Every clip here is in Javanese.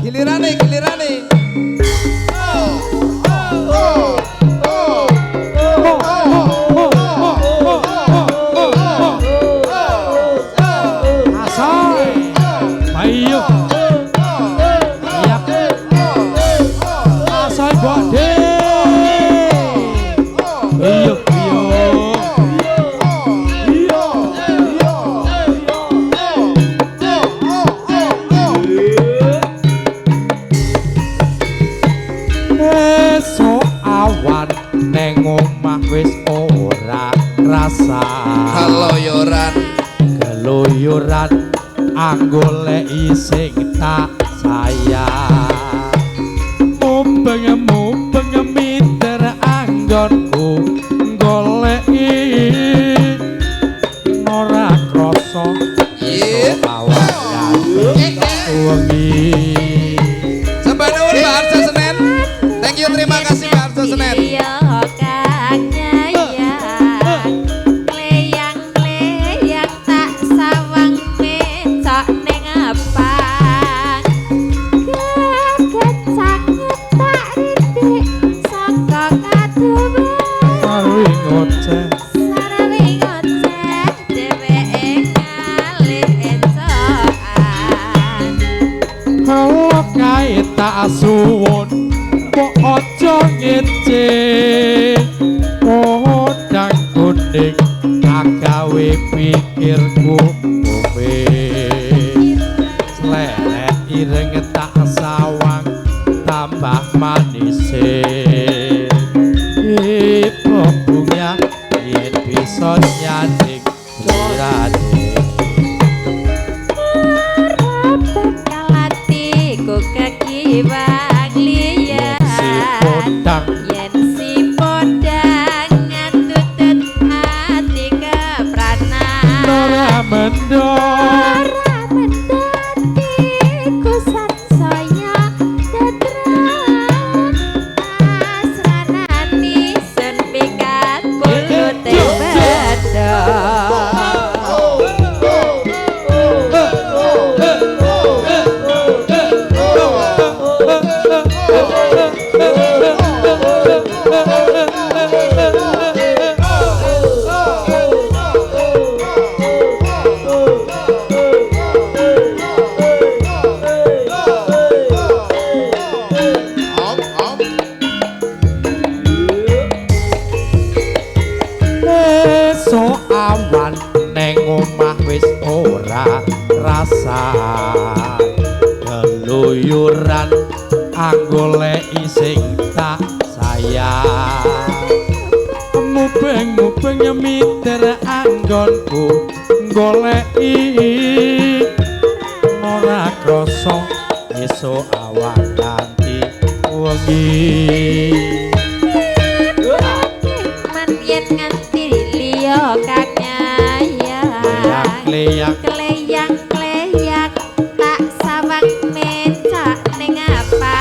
Gilirane, gilirane. Keloyoran anggoleki sing tak sayang mubeng miter anggonku goleki ora krasa awak wengi Sembah nuwun Mbak Arjo Senen. Thank you, terima kasih Mbak Arjo Senen. tak suwun kok aja ngece podang kuning agawe pikirku kowe sleret ireng tak sawang tambah manis bunga yen bisa nyanyi lirane Baglian yen si podang ngatutut hati kepranan Nora mendor tiku sansaya tetra asranani sen pikat pulut keluyuran anggoleki sing tak sayang mubeng miter anggonku goleki ora krasa esuk awak ganti wengi man yen nganti liya kanyayang kleyang tak sawang mecak ning apa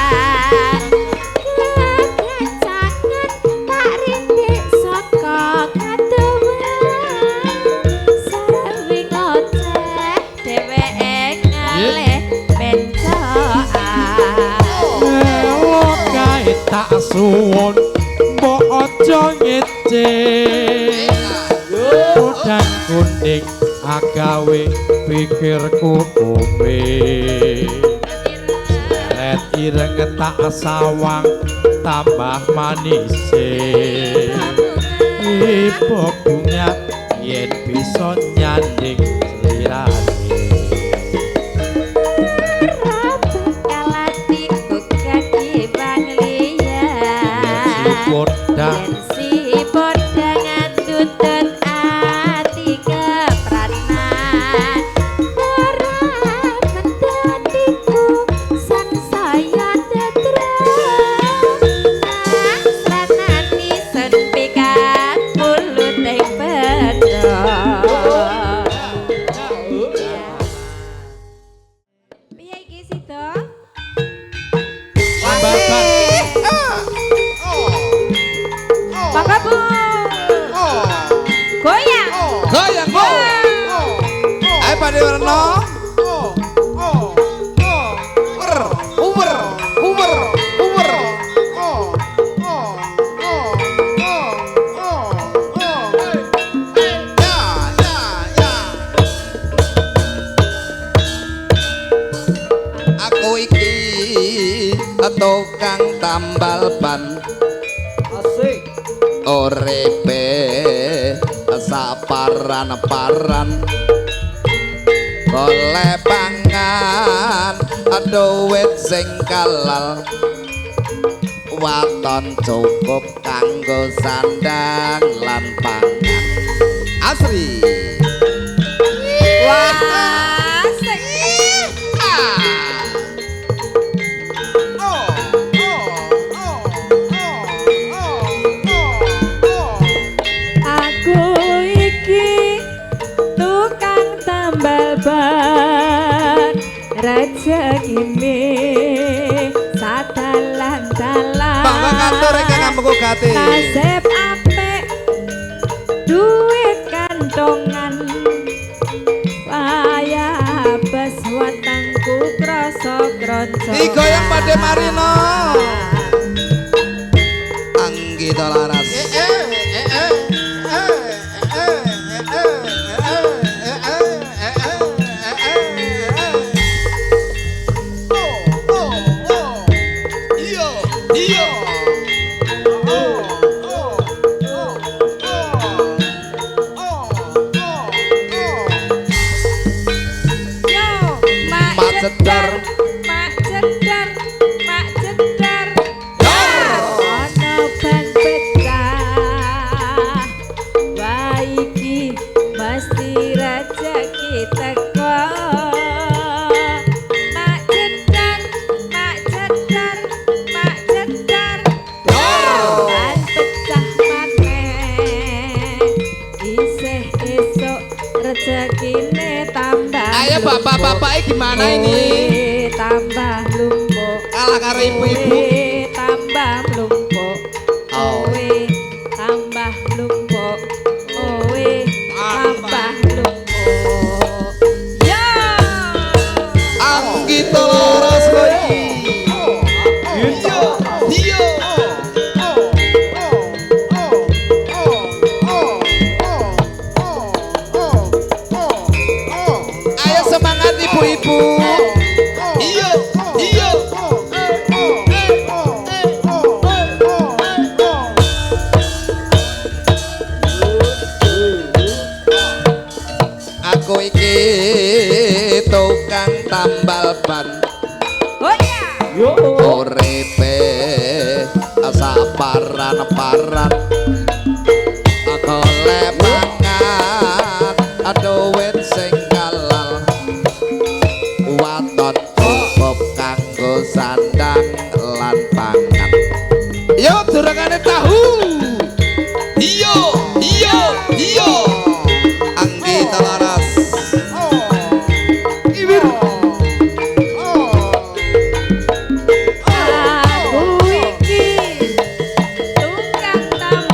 kegancangan tak rindik saka kadewan sawi ngoceh dheweke ngalih pencoan kae tak suwun mbok aja ngece podang kuning agawe pikirku kowe seret ireng tak sawang tambah manis ipo bunga yen bisa nyanding selirane kalatiku kaki baglian podang si podang ngatutut ati kepranan ora mendatiku san saya tetra asranani sen pikat mulut ing pedho piye iki sida Maka Bu goyang Goyang Bu. Ayo Pak Dewarno. tukang tambal ban Asik. uripe saparan-paran golek pangan duwit sing kalal waton cukup kanggo sandang lan pangan asri Wah, asik. Aku iki tukang tambal ban rezekine sadalan-dalan Bangga kantor iki ngampuk gati nasib apik duit kantongan wayah bes watangku krasa kronco Iku yang pada marino Anggita laras Yo, mak Mak cedar, cedar. mak cedar, mak cedar. Dar. Ono ban pecah, wah iki mesti rezeki teko. Mak cedar, mak cedar, mak cedar. Ban pecah maneh, isih esuk rezekine tambah. Ayo bapak-bapak gimana ini? Tambah lumpuk. Kalah karo ibu-ibu. Tambah lumpuk. Oh. Tambah lumpuk. Tambah lumpuk. Ya. Anggita laras lagi Iyo Ayo semangat ibu-ibu Iyo Iyo Aku iki tukang tambal ban Oh ya. Yo. uripe saparan-paran golek pangan duwit sing kalal waton cukup kanggo sandang lan pangan yo durungane tahu iyo iyo iyo Anggita laras Aku iki tukang tambal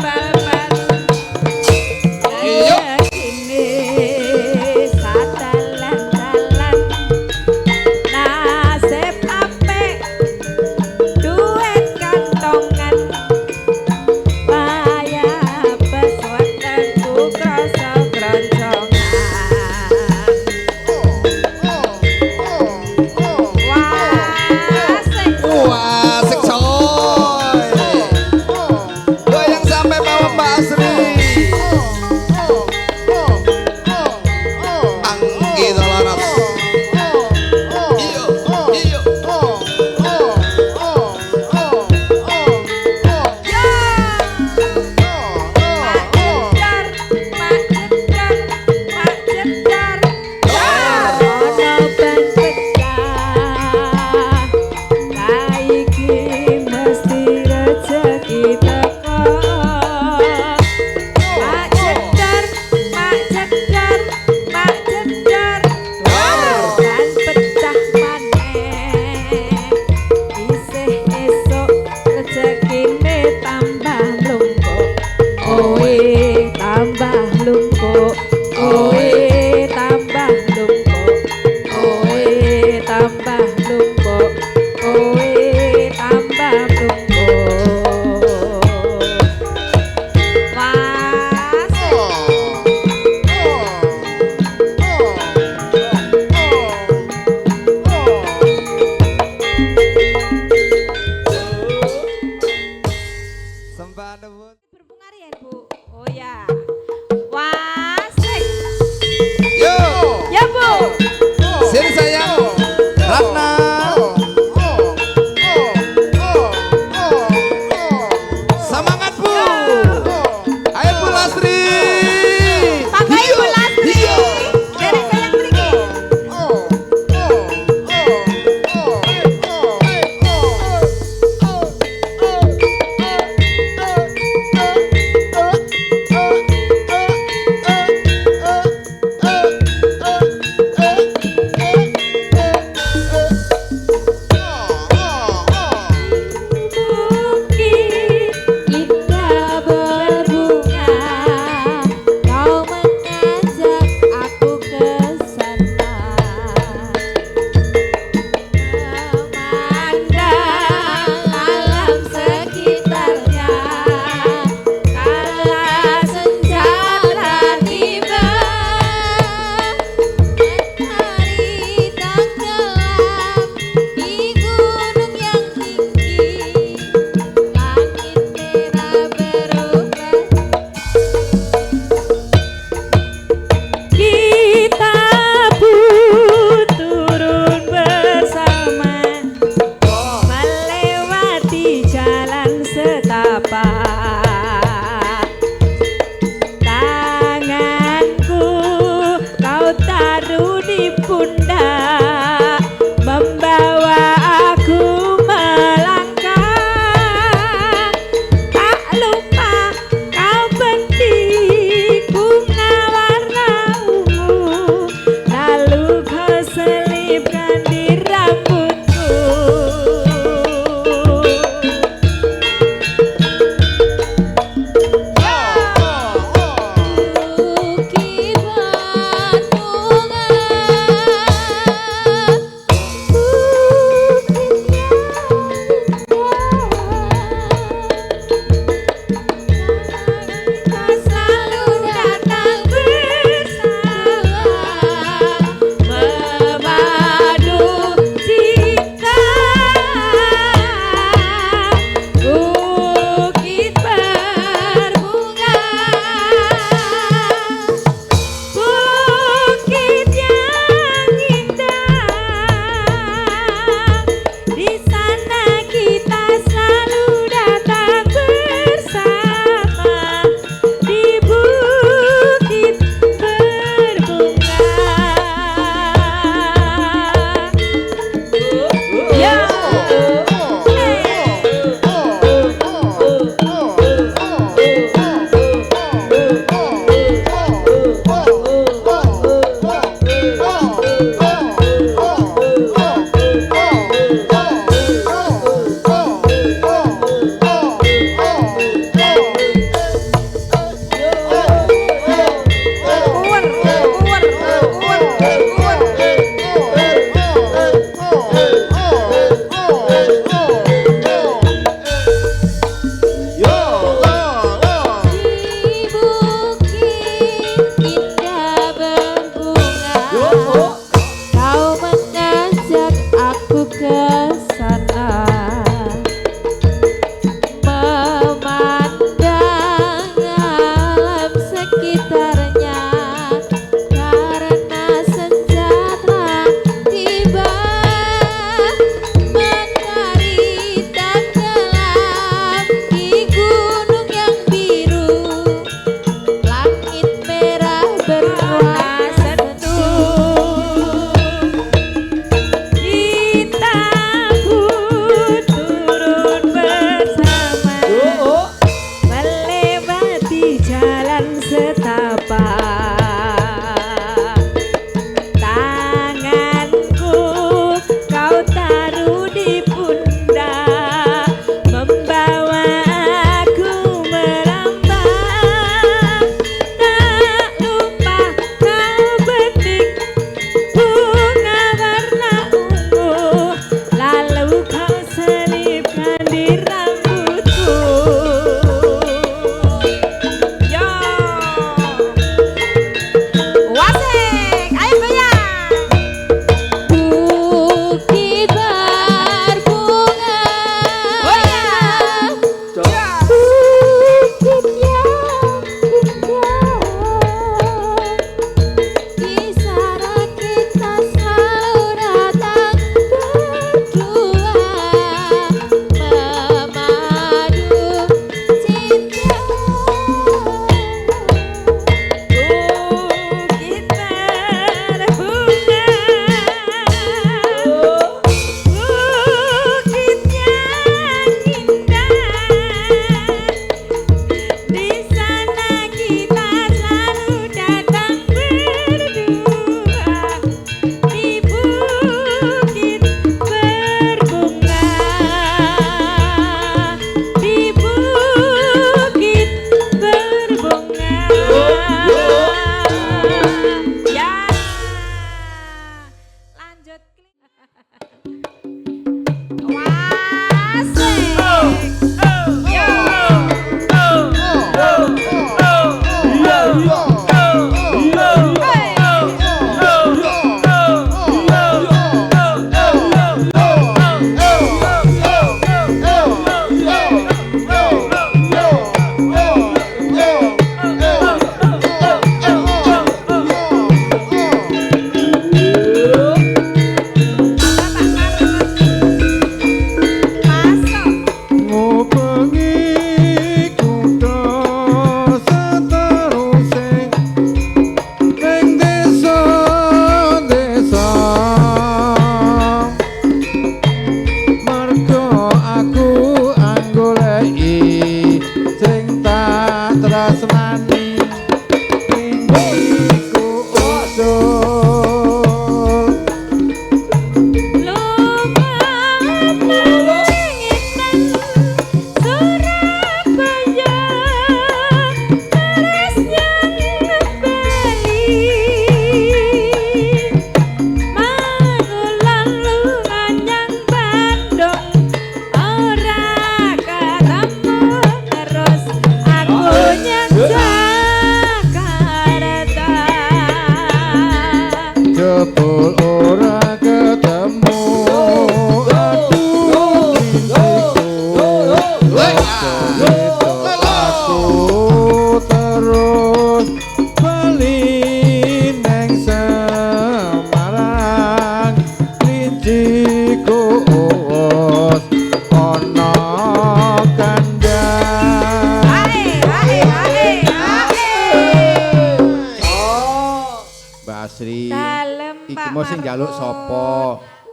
engko sing njaluk sapa?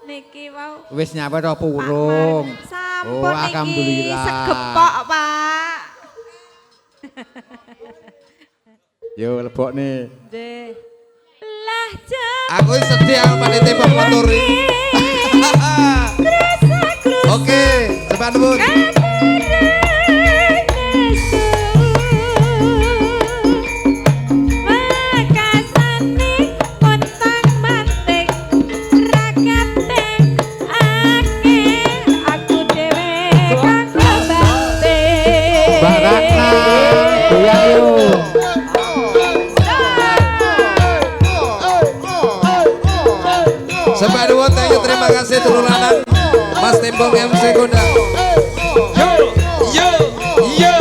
Niki wau. Wis nyampe to purung. Sampun Oh, alhamdulillah. Segepok, Pak. Yo lebokne. Nggih. Lah Aku sedih aku pada tembak motor ini. Oke, cepat dulu. Mbak Ratna, goyang yuk. Sampai dua, thank you, terima kasih dulu lanang Mas Tembong MC Kondang. Yo, yo.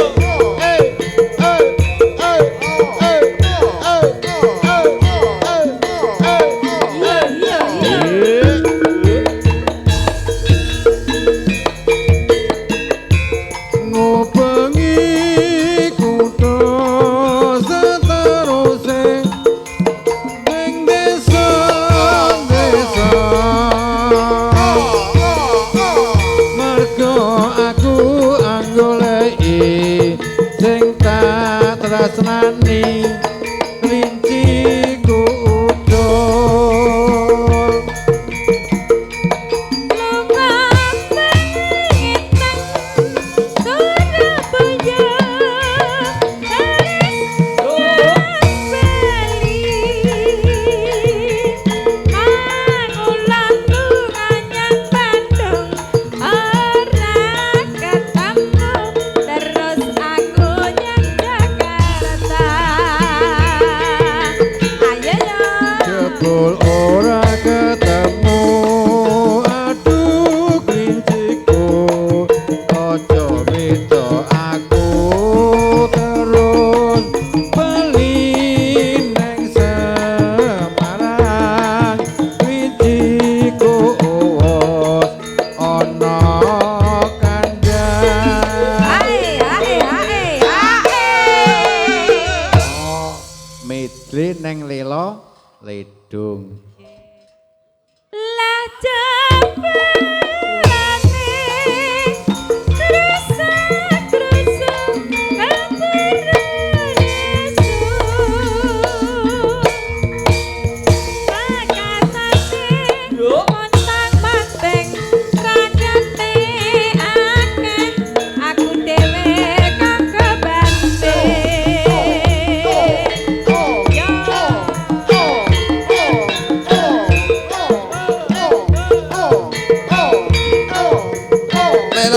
Ngubengi kutha seteruse ning desa-desa. Mergo aku anggoleki sing tak tresnani kelinci ku udol. Jebul ora ketemu, aduh klinciku, ojo beda aku terus beli neng Semarang. Klinciku uwos ono kandang. Medley neng Lela Ledung.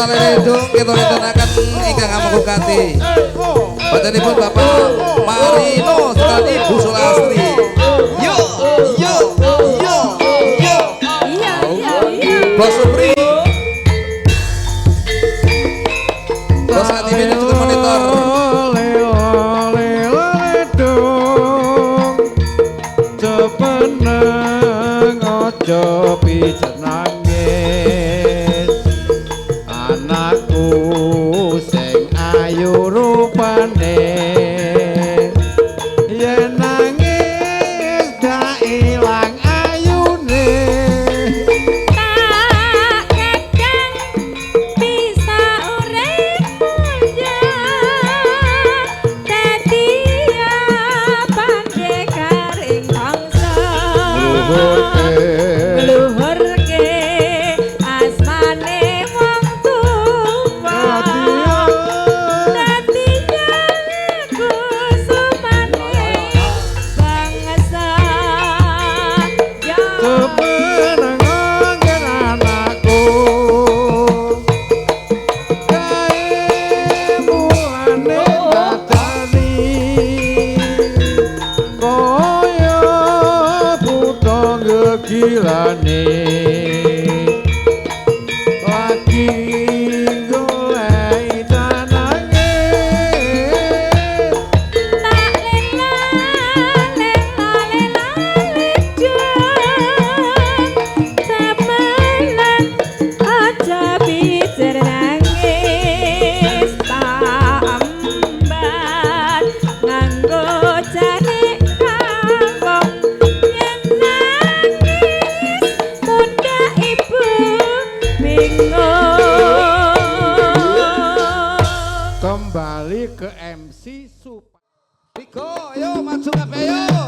Ledung kita rencanakan ingkang ngamukati. Badanipun Bapak Marino sekali Ibu Sulastri. Yo, yo, yo, yo. Bos Supri. Bos Adi juga monitor. Ledung cepeneng ojo pijet nangis. Anakku sing ayu rupane, yen nangis dak ilang ayune. Gilane lagi golek tanange Tak lela Temenan aja bicar nangis tambat nganggo jane kangkong yen nangis maju kabeh yo.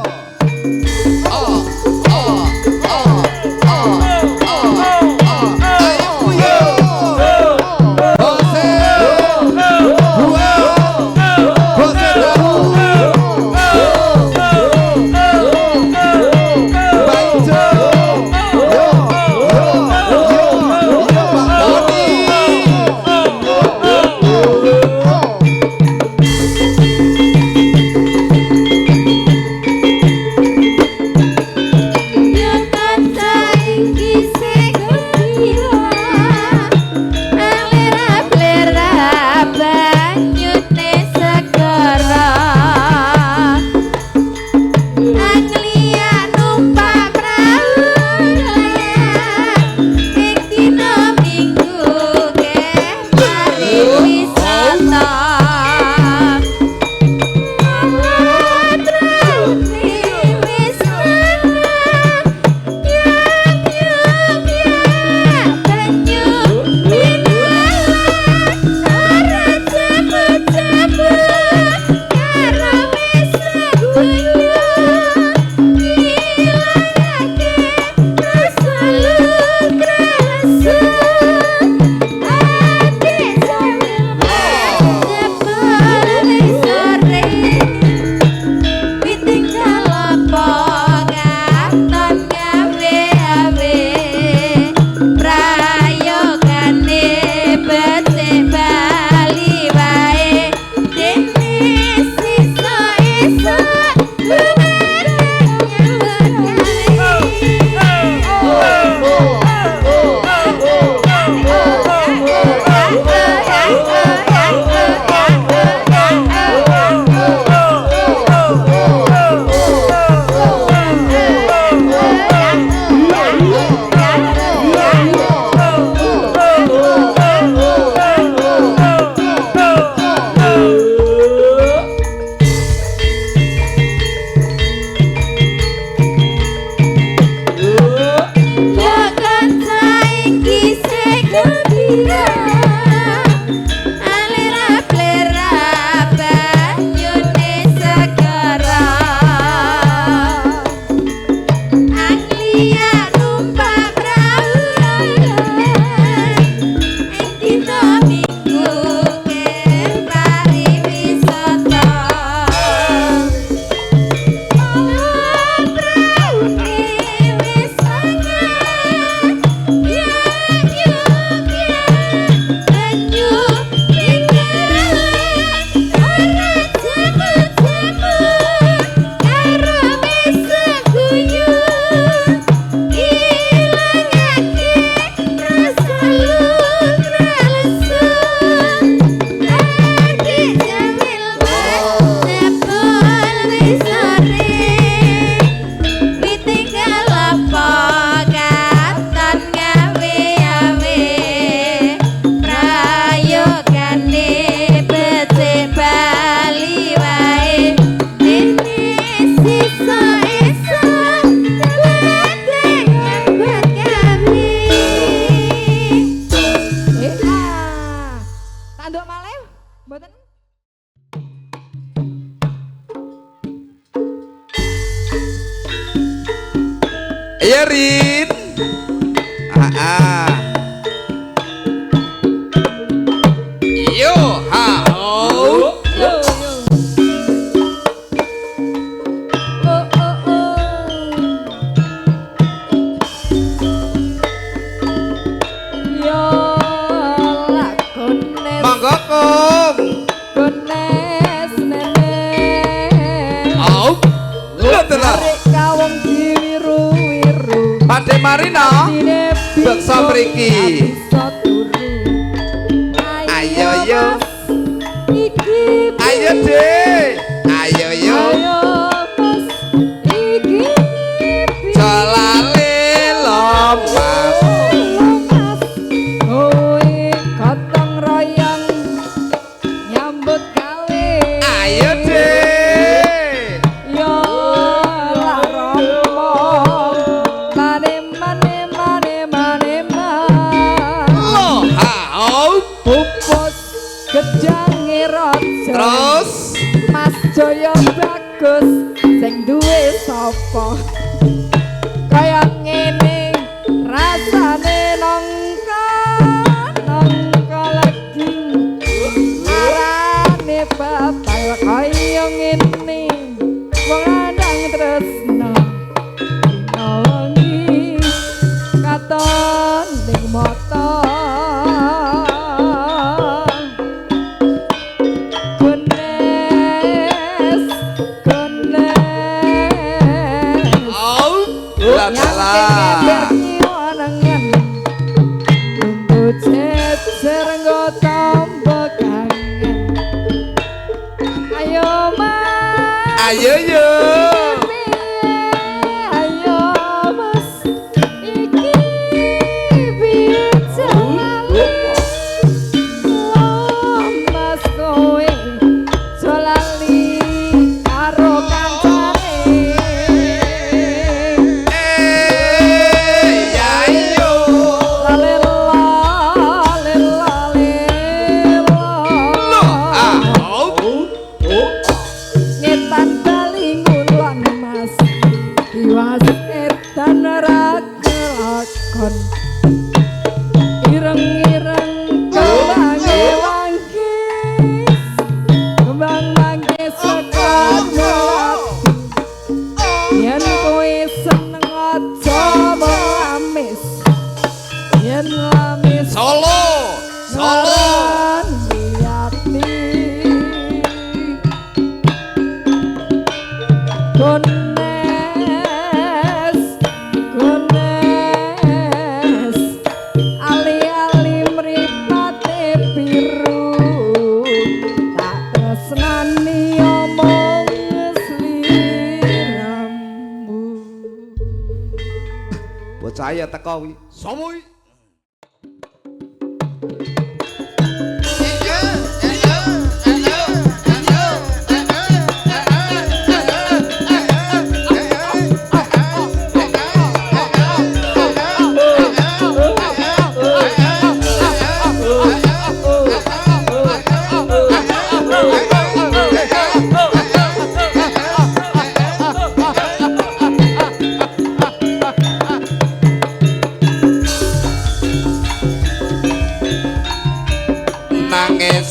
Yerin. Yo ha ho. Monggo Kung. Gones nene. Au. Lha Kawong biru-biru. Pade Marina. Beksa mriki. Ayo yo. Ayo deh. Ayo yo. Jalale lompat. Gotong royong nyambut gawe. Ayo deh. Yo lah rombong mane mane mane mane Lo ha ho. pupus gejange raja Terus Mas Jaya bagus sing duwe sapa kaya ngene rasane nangka lagi arane batal kaya ngene wong lanang tresno nongi katon ning mata Ayo yo ayo mas iki bicara mas kowe solali karo kancane ya yo ngetan balingulon mas iwas etan ragelakon ireng-ireng kembang manggis sekat melati yen kowe seneng aja lamis yen lamis Solo Gones ali-ali mripate biru tak tresnani omong sliramu bocah ya teko wi sapa wi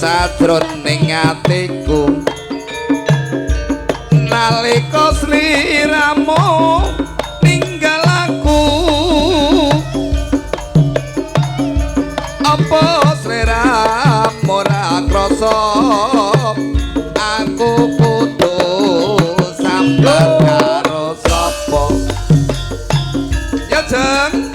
sadroning atiku nalika sliramu ninggal aku apa sliramu ora krasa aku putus sambat karo sapa ya jeng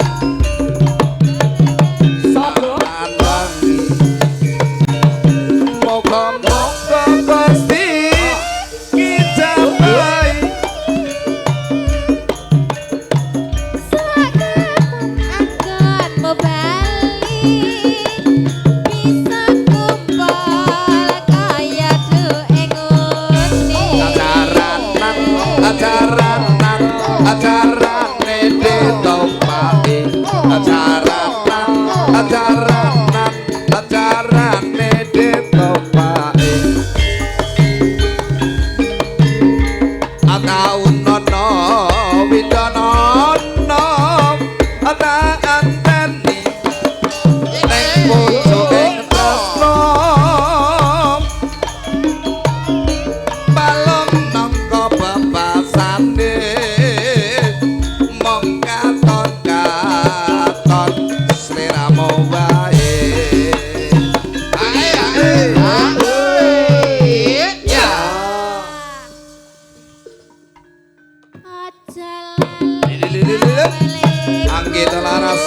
Anggita laras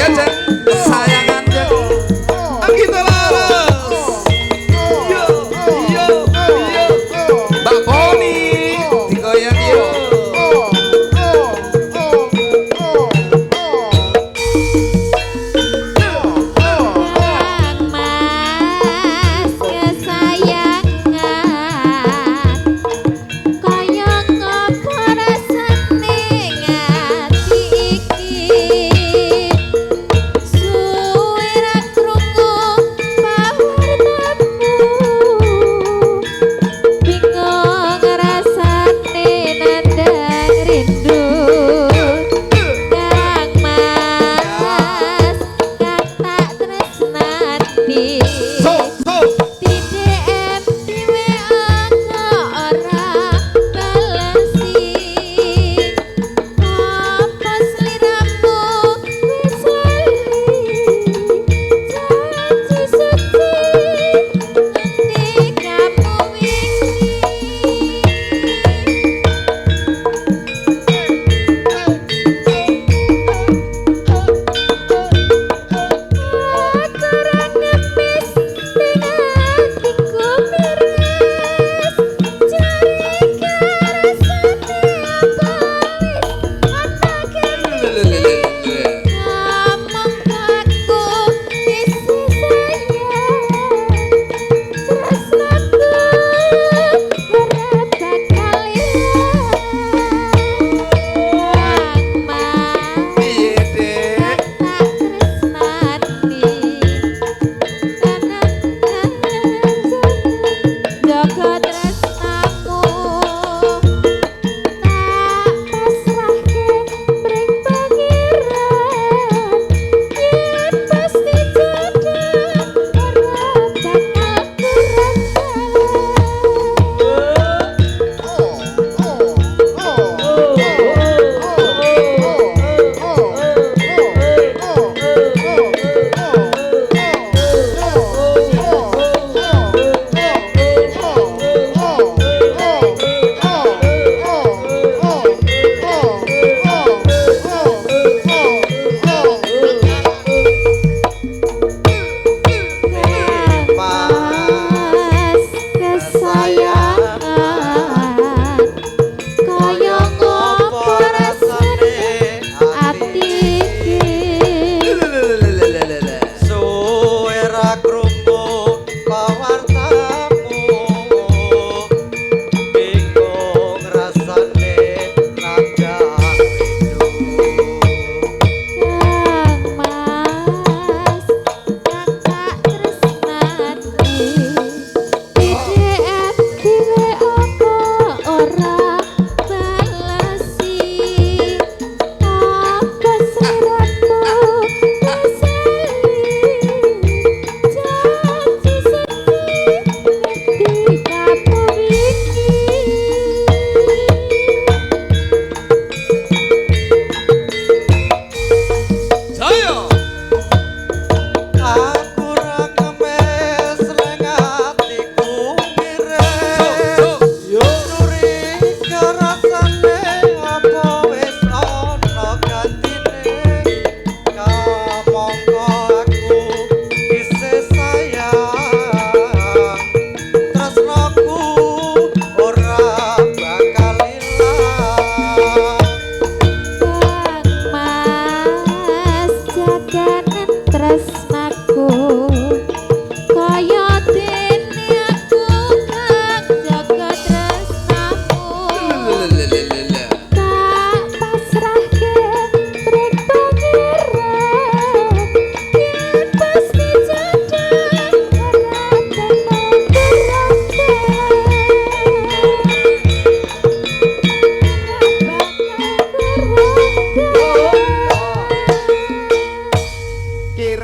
ya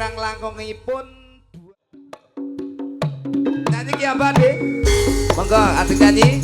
kirang langkungipun nyanyi ki apa dik? Monggo asik nyanyi.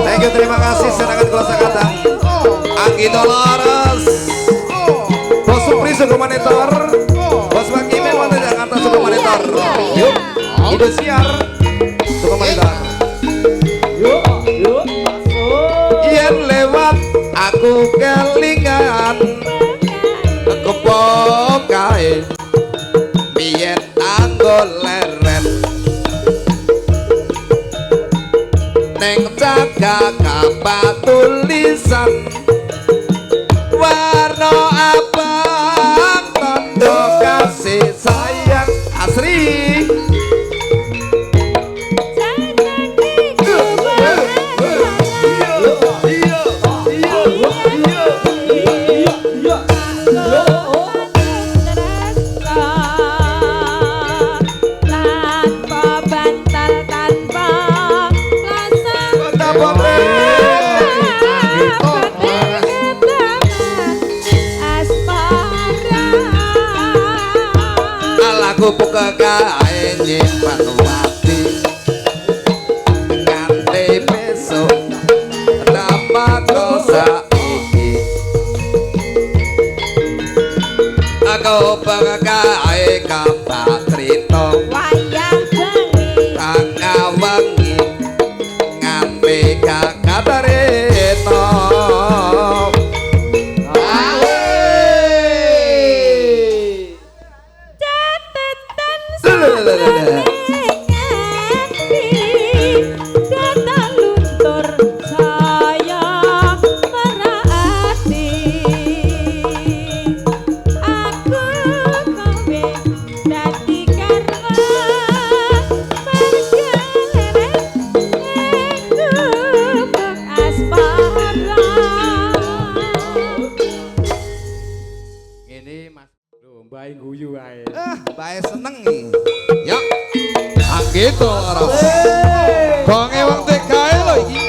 Thank you, terima kasih. Silakan kelas angkatan Anggi Dolores, Bos Supri suku monitor, Bos Makime Mata Jakarta suku monitor. Yuk, Indosiar suku monitor. Yuk, yen lewat aku kelingan kepok kae biyen tanggol leren neng jaga kapal tulisan warna abang tondo kasih sayang asri. Aku buka kae nyimpan wati nganti besok nama dosa iki. Aku buka kae kapal trito wayang bengi tangga wengi nganti kakabareno. Bae seneng iki. Ya. Gitu ora. Bonge wong tekae lho iki.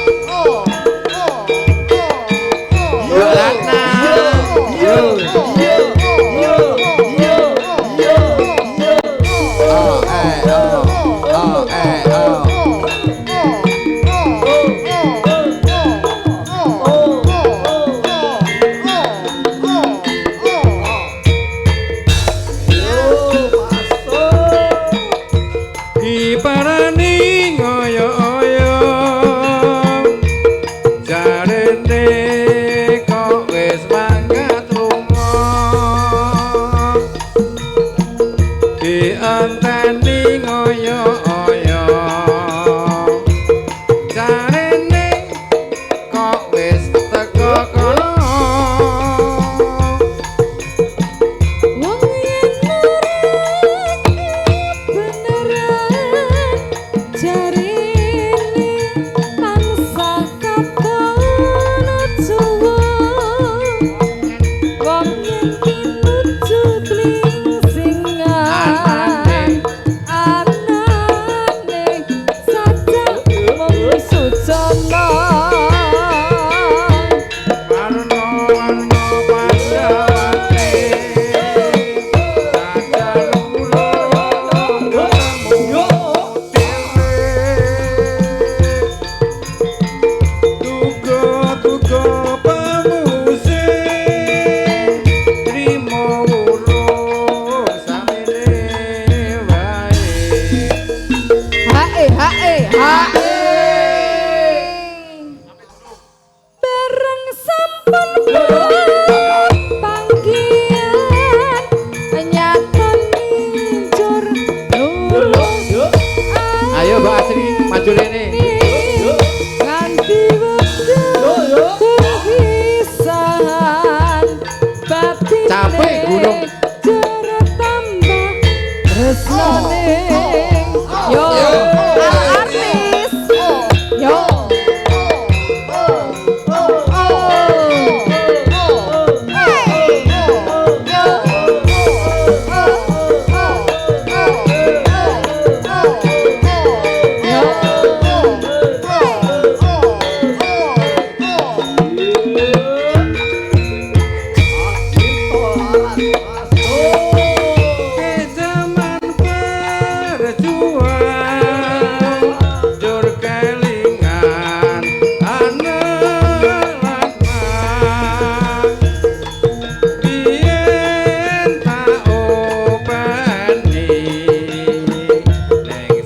panggilan nyatan nginjur lurus Ayo Mbak Asri maju rene. nganti wektu perpisahan batine Capek gunung. jeret tambah tresnane yo artis yo Zaman berjuang jur kelingan anak lapang biyen tak openi ning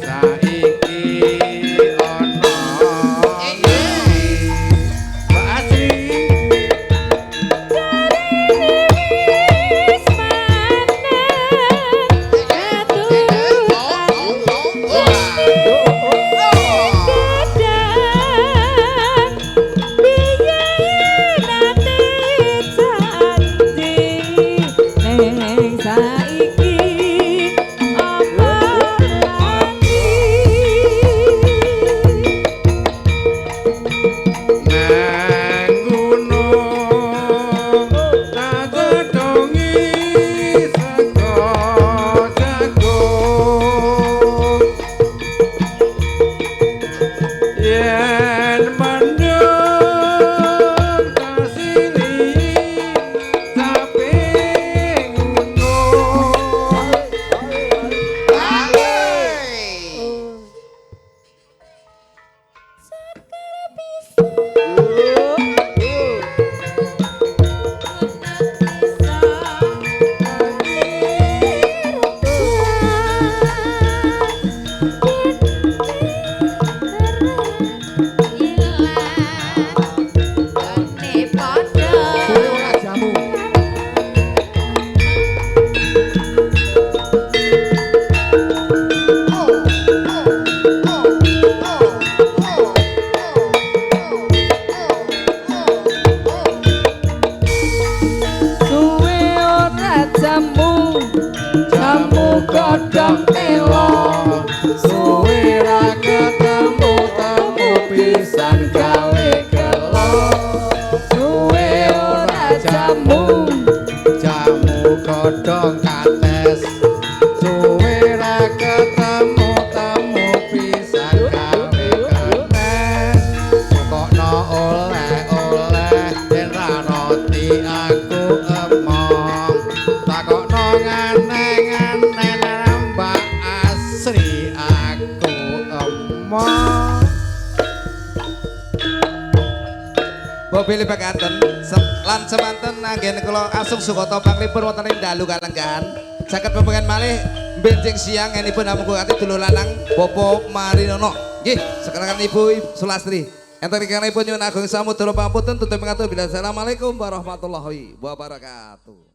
saiki ana Mbak Asri nang gunung tak godhongi saka jagung yen mendung kasili tapi gunung suwe ora jamu jamu godhong telo suwe ra ketemu temu pisan gawe kelo suwe ora jamu jamu godhong kates suwe ra ketemu temu pisan gawe kates pokokno oleh-oleh yen ra roti aku emong takokno ngane-ngane Mbak Asri aku emong Bobi pekaten lan semanten anggen kula asung sukata panglipur wonten ing dalu kalenggan saged pepengen malih benjing siang enipun namung ati dulur lanang Bopo Marinono nggih sekarang Ibu Sulastri enten ingkang nyuwun agung samudra pangapunten tutup ngatur bila assalamualaikum warahmatullahi wabarakatuh.